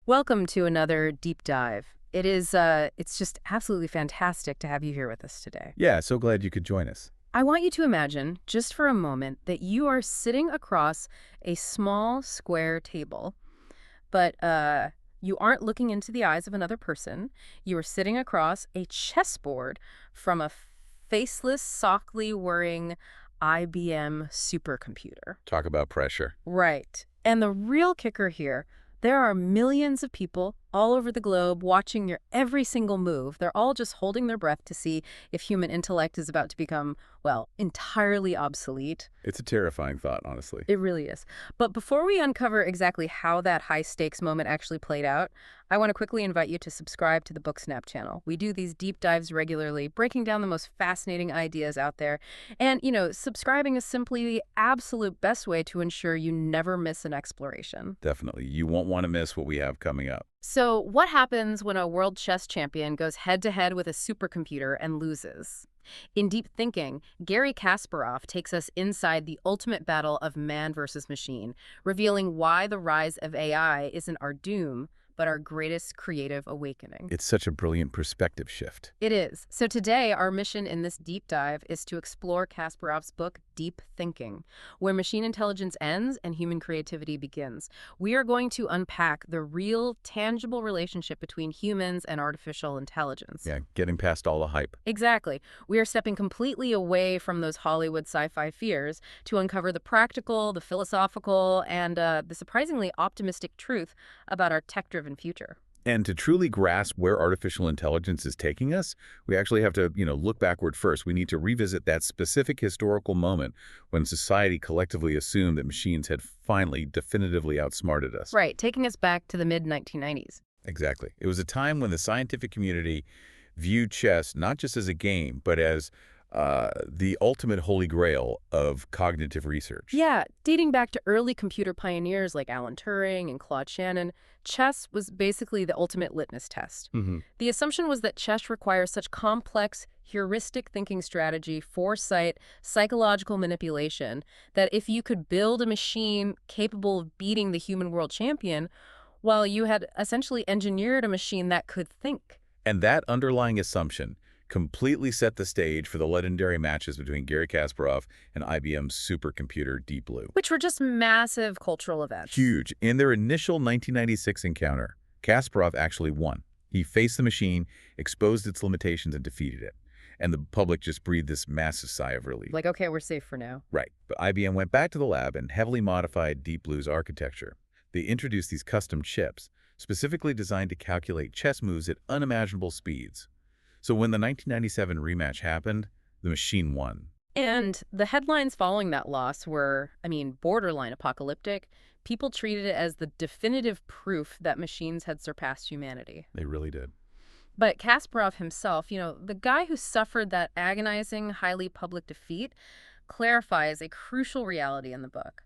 Welcome to another deep dive. It's just absolutely fantastic to have you here with us today. Yeah, so glad you could join us. I want you to imagine, just for a moment, that you are sitting across a small square table, but you aren't looking into the eyes of another person. You are sitting across a chessboard from a faceless, sockly whirring IBM supercomputer. Talk about pressure. Right. And the real kicker here, there are millions of people all over the globe watching your every single move. They're all just holding their breath to see if human intellect is about to become, well, entirely obsolete. It's a terrifying thought, honestly. It really is. But before we uncover exactly how that high-stakes moment actually played out, I want to quickly invite you to subscribe to the BookSnap channel. We do these deep dives regularly, breaking down the most fascinating ideas out there. And, subscribing is simply the absolute best way to ensure you never miss an exploration. Definitely. You won't want to miss what we have coming up. So, what happens when a world chess champion goes head-to-head with a supercomputer and loses? In Deep Thinking, Garry Kasparov takes us inside the ultimate battle of man versus machine, revealing why the rise of AI isn't our doom, but our greatest creative awakening. It's such a brilliant perspective shift. It is. So today, our mission in this deep dive is to explore Kasparov's book, Deep Thinking, where machine intelligence ends and human creativity begins. We are going to unpack the real, tangible relationship between humans and artificial intelligence. Yeah, getting past all the hype. Exactly. We are stepping completely away from those Hollywood sci-fi fears to uncover the practical, the philosophical, and the surprisingly optimistic truth about our tech-driven future. And to truly grasp where artificial intelligence is taking us, we actually have to, look backward first. We need to revisit that specific historical moment when society collectively assumed that machines had finally definitively outsmarted us. Right, taking us back to the mid-1990s. Exactly. It was a time when the scientific community viewed chess not just as a game, but as the ultimate holy grail of cognitive research. Yeah, dating back to early computer pioneers like Alan Turing and Claude Shannon, chess was basically the ultimate litmus test. The assumption was that chess requires such complex, heuristic thinking strategy, foresight, psychological manipulation, that if you could build a machine capable of beating the human world champion, well, you had essentially engineered a machine that could think. And that underlying assumption completely set the stage for the legendary matches between Garry Kasparov and IBM's supercomputer Deep Blue. Which were just massive cultural events. Huge. In their initial 1996 encounter, Kasparov actually won. He faced the machine, exposed its limitations, and defeated it. And the public just breathed this massive sigh of relief. Like, okay, we're safe for now. Right. But IBM went back to the lab and heavily modified Deep Blue's architecture. They introduced these custom chips, specifically designed to calculate chess moves at unimaginable speeds. So when the 1997 rematch happened, the machine won. And the headlines following that loss were, borderline apocalyptic. People treated it as the definitive proof that machines had surpassed humanity. They really did. But Kasparov himself, the guy who suffered that agonizing, highly public defeat, clarifies a crucial reality in the book.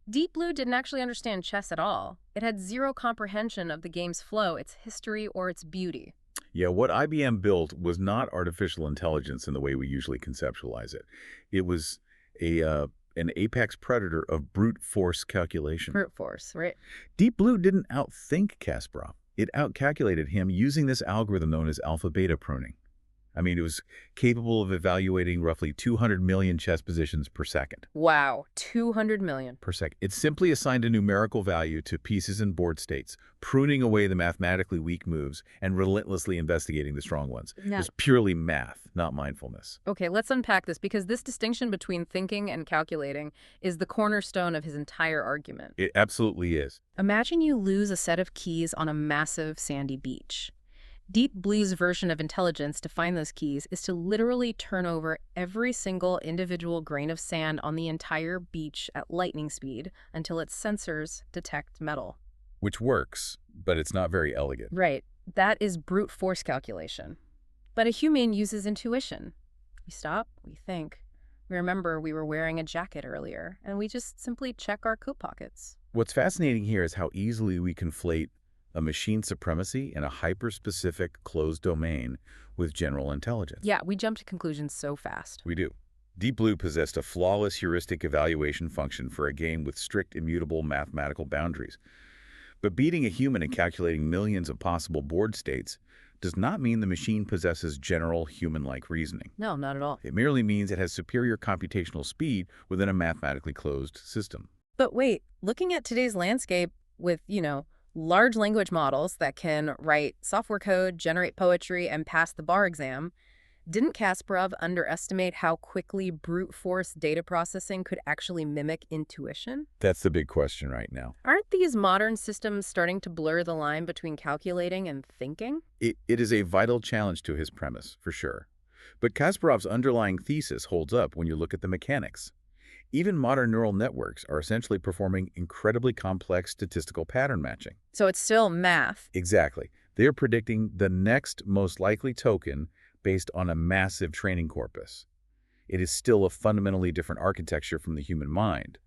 Deep Blue didn't actually understand chess at all. It had zero comprehension of the game's flow, its history, or its beauty. Yeah, what IBM built was not artificial intelligence in the way we usually conceptualize it. It was an apex predator of brute force calculation. Brute force, right? Deep Blue didn't outthink Kasparov. It outcalculated him using this algorithm known as alpha-beta pruning. It was capable of evaluating roughly 200 million chess positions per second. Wow, 200 million. Per second. It simply assigned a numerical value to pieces and board states, pruning away the mathematically weak moves and relentlessly investigating the strong ones. It was purely math, not mindfulness. Okay, let's unpack this, because this distinction between thinking and calculating is the cornerstone of his entire argument. It absolutely is. Imagine you lose a set of keys on a massive sandy beach. Deep Blue's version of intelligence to find those keys is to literally turn over every single individual grain of sand on the entire beach at lightning speed until its sensors detect metal. Which works, but it's not very elegant. Right. That is brute force calculation. But a human uses intuition. We stop, we think. We remember we were wearing a jacket earlier, and we just simply check our coat pockets. What's fascinating here is how easily we conflate a machine supremacy in a hyper-specific closed domain with general intelligence. Yeah, we jump to conclusions so fast. We do. Deep Blue possessed a flawless heuristic evaluation function for a game with strict, immutable mathematical boundaries. But beating a human in calculating millions of possible board states does not mean the machine possesses general human-like reasoning. No, not at all. It merely means it has superior computational speed within a mathematically closed system. But wait, looking at today's landscape with, large language models that can write software code, generate poetry, and pass the bar exam, didn't Kasparov underestimate how quickly brute force data processing could actually mimic intuition? That's the big question right now. Aren't these modern systems starting to blur the line between calculating and thinking? It is a vital challenge to his premise, for sure. But Kasparov's underlying thesis holds up when you look at the mechanics. Even modern neural networks are essentially performing incredibly complex statistical pattern matching. So it's still math. Exactly. They are predicting the next most likely token based on a massive training corpus. It is still a fundamentally different architecture from the human mind.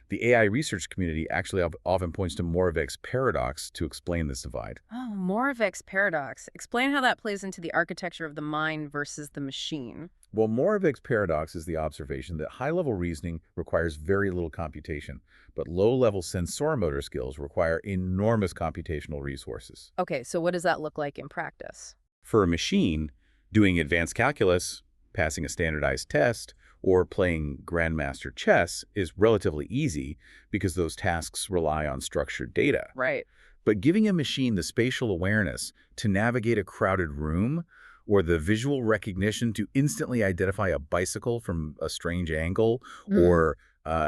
The AI research community actually often points to Moravec's paradox to explain this divide. Oh, Moravec's paradox. Explain how that plays into the architecture of the mind versus the machine. Well, Moravec's paradox is the observation that high-level reasoning requires very little computation, but low-level sensoromotor skills require enormous computational resources. Okay, so what does that look like in practice? For a machine, doing advanced calculus, passing a standardized test, or playing grandmaster chess is relatively easy because those tasks rely on structured data. Right. But giving a machine the spatial awareness to navigate a crowded room or the visual recognition to instantly identify a bicycle from a strange angle or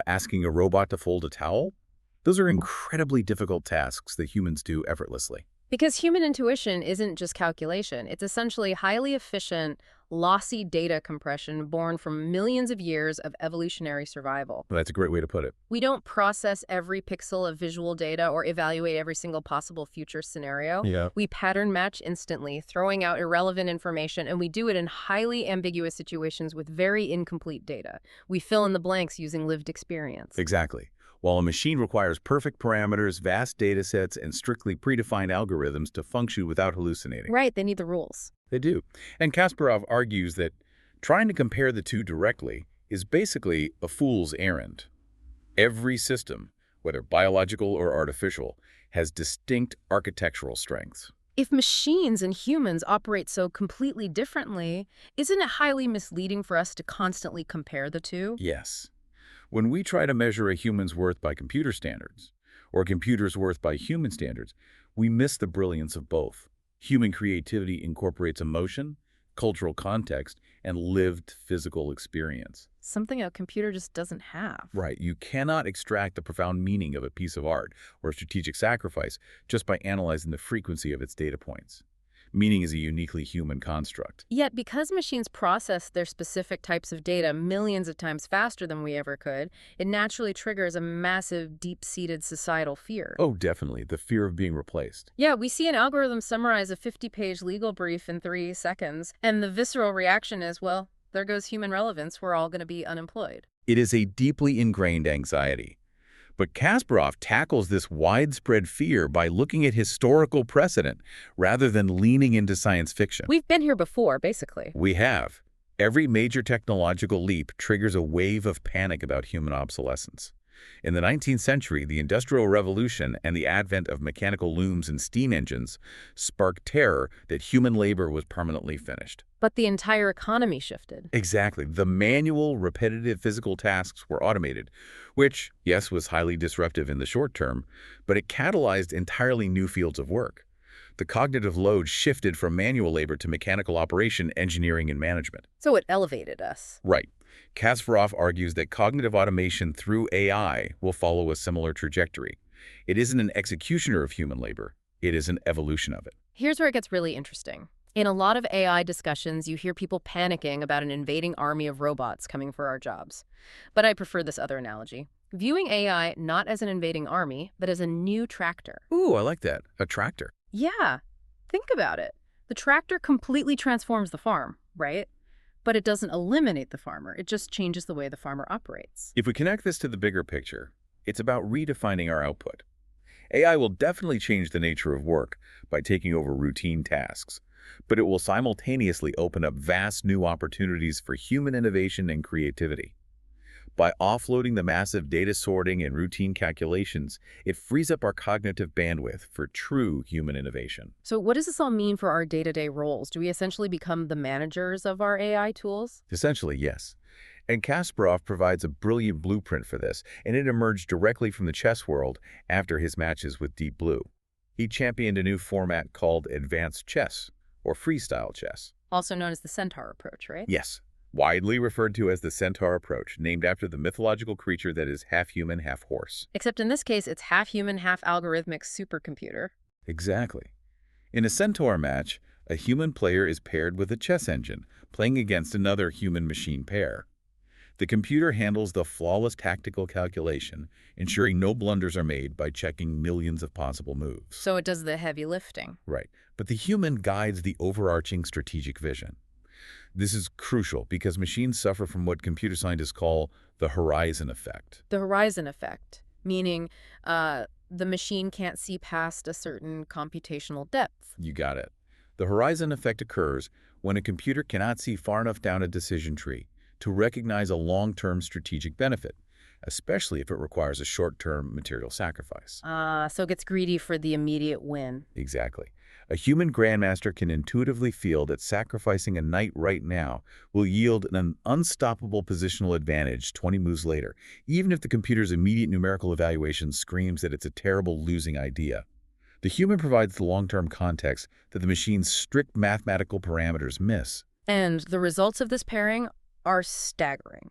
asking a robot to fold a towel, those are incredibly difficult tasks that humans do effortlessly. Because human intuition isn't just calculation. It's essentially highly efficient, lossy data compression born from millions of years of evolutionary survival. Well, that's a great way to put it. We don't process every pixel of visual data or evaluate every single possible future scenario. Yeah. We pattern match instantly, throwing out irrelevant information, and we do it in highly ambiguous situations with very incomplete data. We fill in the blanks using lived experience. Exactly. While a machine requires perfect parameters, vast data sets, and strictly predefined algorithms to function without hallucinating. Right, they need the rules. They do. And Kasparov argues that trying to compare the two directly is basically a fool's errand. Every system, whether biological or artificial, has distinct architectural strengths. If machines and humans operate so completely differently, isn't it highly misleading for us to constantly compare the two? Yes. When we try to measure a human's worth by computer standards, or a computer's worth by human standards, we miss the brilliance of both. Human creativity incorporates emotion, cultural context, and lived physical experience. Something a computer just doesn't have. Right. You cannot extract the profound meaning of a piece of art or a strategic sacrifice just by analyzing the frequency of its data points. Meaning is a uniquely human construct. Yet, because machines process their specific types of data millions of times faster than we ever could, it naturally triggers a massive, deep-seated societal fear. Oh, definitely. The fear of being replaced. Yeah, we see an algorithm summarize a 50-page legal brief in 3 seconds, and the visceral reaction is, well, there goes human relevance. We're all going to be unemployed. It is a deeply ingrained anxiety. But Kasparov tackles this widespread fear by looking at historical precedent rather than leaning into science fiction. We've been here before, basically. We have. Every major technological leap triggers a wave of panic about human obsolescence. In the 19th century, the Industrial Revolution and the advent of mechanical looms and steam engines sparked terror that human labor was permanently finished. But the entire economy shifted. Exactly. The manual, repetitive physical tasks were automated, which, yes, was highly disruptive in the short term, but it catalyzed entirely new fields of work. The cognitive load shifted from manual labor to mechanical operation, engineering, and management. So it elevated us. Right. Kasparov argues that cognitive automation through AI will follow a similar trajectory. It isn't an executioner of human labor. It is an evolution of it. Here's where it gets really interesting. In a lot of AI discussions, you hear people panicking about an invading army of robots coming for our jobs. But I prefer this other analogy, viewing AI not as an invading army, but as a new tractor. Ooh, I like that. A tractor. Yeah, think about it. The tractor completely transforms the farm, right? But it doesn't eliminate the farmer. It just changes the way the farmer operates. If we connect this to the bigger picture, it's about redefining our output. AI will definitely change the nature of work by taking over routine tasks, but it will simultaneously open up vast new opportunities for human innovation and creativity. By offloading the massive data sorting and routine calculations, it frees up our cognitive bandwidth for true human innovation. So what does this all mean for our day-to-day roles? Do we essentially become the managers of our AI tools? Essentially, yes. And Kasparov provides a brilliant blueprint for this, and it emerged directly from the chess world after his matches with Deep Blue. He championed a new format called advanced chess, or freestyle chess. Also known as the centaur approach, right? Yes, widely referred to as the centaur approach, named after the mythological creature that is half human, half horse. Except in this case, it's half human, half algorithmic supercomputer. Exactly. In a centaur match, a human player is paired with a chess engine, playing against another human-machine pair. The computer handles the flawless tactical calculation, ensuring no blunders are made by checking millions of possible moves. So it does the heavy lifting. Right. But the human guides the overarching strategic vision. This is crucial because machines suffer from what computer scientists call the horizon effect. The horizon effect, meaning the machine can't see past a certain computational depth. You got it. The horizon effect occurs when a computer cannot see far enough down a decision tree to recognize a long-term strategic benefit, especially if it requires a short-term material sacrifice. So it gets greedy for the immediate win. Exactly. A human grandmaster can intuitively feel that sacrificing a knight right now will yield an unstoppable positional advantage 20 moves later, even if the computer's immediate numerical evaluation screams that it's a terrible losing idea. The human provides the long-term context that the machine's strict mathematical parameters miss. And the results of this pairing are staggering.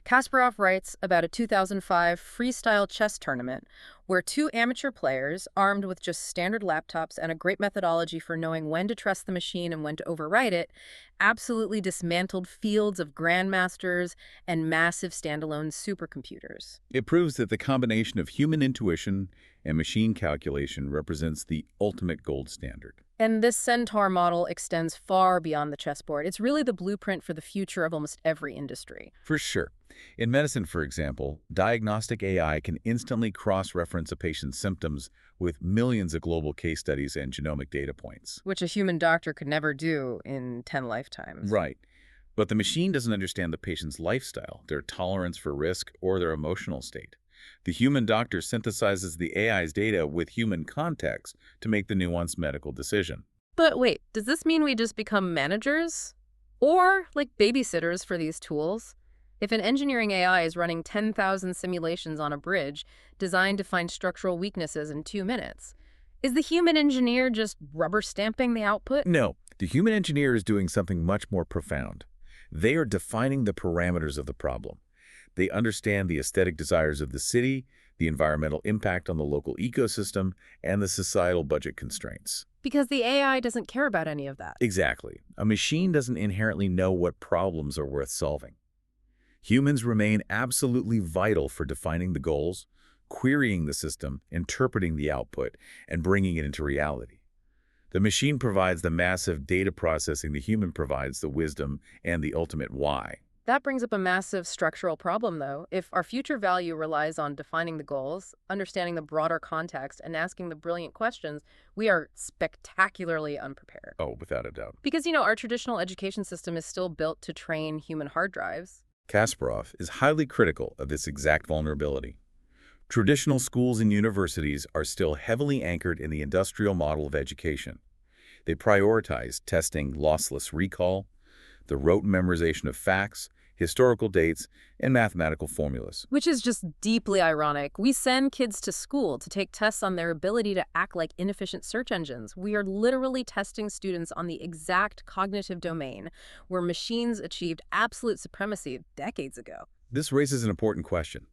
Kasparov writes about a 2005 freestyle chess tournament where two amateur players, armed with just standard laptops and a great methodology for knowing when to trust the machine and when to override it, absolutely dismantled fields of grandmasters and massive standalone supercomputers. It proves that the combination of human intuition and machine calculation represents the ultimate gold standard. And this centaur model extends far beyond the chessboard. It's really the blueprint for the future of almost every industry. For sure. In medicine, for example, diagnostic AI can instantly cross-reference a patient's symptoms with millions of global case studies and genomic data points. Which a human doctor could never do in 10 lifetimes. Right. But the machine doesn't understand the patient's lifestyle, their tolerance for risk, or their emotional state. The human doctor synthesizes the AI's data with human context to make the nuanced medical decision. But wait, does this mean we just become managers? Or like babysitters for these tools? If an engineering AI is running 10,000 simulations on a bridge designed to find structural weaknesses in 2 minutes, is the human engineer just rubber stamping the output? No, the human engineer is doing something much more profound. They are defining the parameters of the problem. They understand the aesthetic desires of the city, the environmental impact on the local ecosystem, and the societal budget constraints. Because the AI doesn't care about any of that. Exactly. A machine doesn't inherently know what problems are worth solving. Humans remain absolutely vital for defining the goals, querying the system, interpreting the output, and bringing it into reality. The machine provides the massive data processing, the human provides the wisdom and the ultimate why. That brings up a massive structural problem, though. If our future value relies on defining the goals, understanding the broader context, and asking the brilliant questions, we are spectacularly unprepared. Oh, without a doubt. Because, our traditional education system is still built to train human hard drives. Kasparov is highly critical of this exact vulnerability. Traditional schools and universities are still heavily anchored in the industrial model of education. They prioritize testing lossless recall, the rote memorization of facts, historical dates, and mathematical formulas. Which is just deeply ironic. We send kids to school to take tests on their ability to act like inefficient search engines. We are literally testing students on the exact cognitive domain where machines achieved absolute supremacy decades ago. This raises an important question.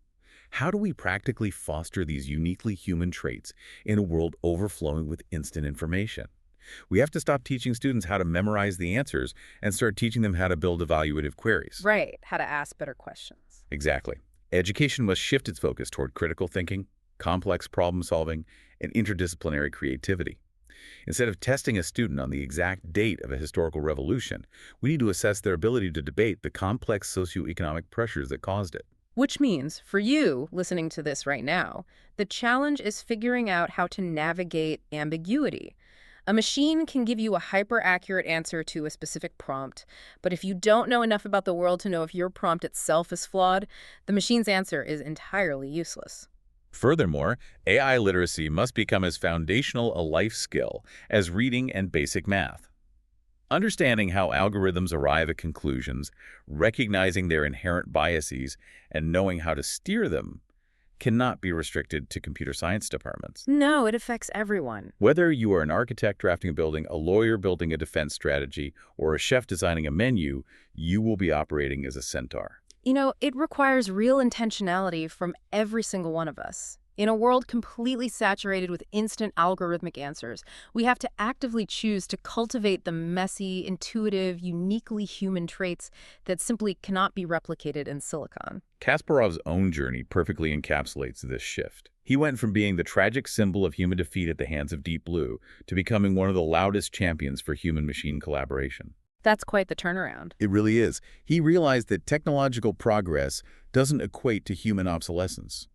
How do we practically foster these uniquely human traits in a world overflowing with instant information? We have to stop teaching students how to memorize the answers and start teaching them how to build evaluative queries. Right, how to ask better questions. Exactly. Education must shift its focus toward critical thinking, complex problem solving, and interdisciplinary creativity. Instead of testing a student on the exact date of a historical revolution, we need to assess their ability to debate the complex socioeconomic pressures that caused it. Which means, for you listening to this right now, the challenge is figuring out how to navigate ambiguity. A machine can give you a hyper-accurate answer to a specific prompt, but if you don't know enough about the world to know if your prompt itself is flawed, the machine's answer is entirely useless. Furthermore, AI literacy must become as foundational a life skill as reading and basic math. Understanding how algorithms arrive at conclusions, recognizing their inherent biases, and knowing how to steer them cannot be restricted to computer science departments. No, it affects everyone. Whether you are an architect drafting a building, a lawyer building a defense strategy, or a chef designing a menu, you will be operating as a centaur. It requires real intentionality from every single one of us. In a world completely saturated with instant algorithmic answers, we have to actively choose to cultivate the messy, intuitive, uniquely human traits that simply cannot be replicated in silicon. Kasparov's own journey perfectly encapsulates this shift. He went from being the tragic symbol of human defeat at the hands of Deep Blue to becoming one of the loudest champions for human-machine collaboration. That's quite the turnaround. It really is. He realized that technological progress doesn't equate to human obsolescence.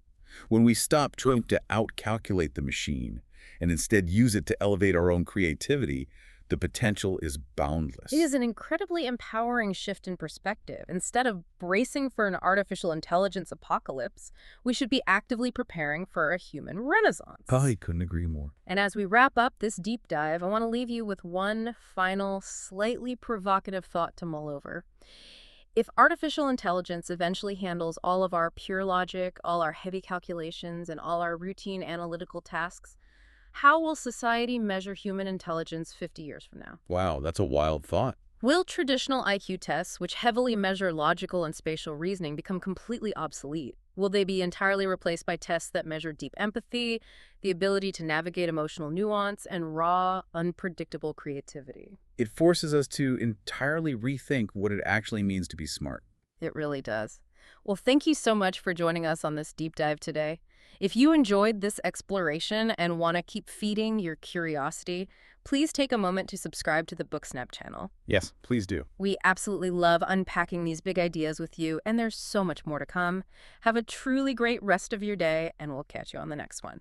When we stop trying to outcalculate the machine and instead use it to elevate our own creativity, the potential is boundless. It is an incredibly empowering shift in perspective. Instead of bracing for an artificial intelligence apocalypse, we should be actively preparing for a human renaissance. I couldn't agree more. And as we wrap up this deep dive, I want to leave you with one final, slightly provocative thought to mull over. If artificial intelligence eventually handles all of our pure logic, all our heavy calculations, and all our routine analytical tasks, how will society measure human intelligence 50 years from now? Wow, that's a wild thought. Will traditional IQ tests, which heavily measure logical and spatial reasoning, become completely obsolete? Will they be entirely replaced by tests that measure deep empathy, the ability to navigate emotional nuance, and raw, unpredictable creativity? It forces us to entirely rethink what it actually means to be smart. It really does. Well, thank you so much for joining us on this deep dive today. If you enjoyed this exploration and want to keep feeding your curiosity, please take a moment to subscribe to the BookSnap channel. Yes, please do. We absolutely love unpacking these big ideas with you, and there's so much more to come. Have a truly great rest of your day, and we'll catch you on the next one.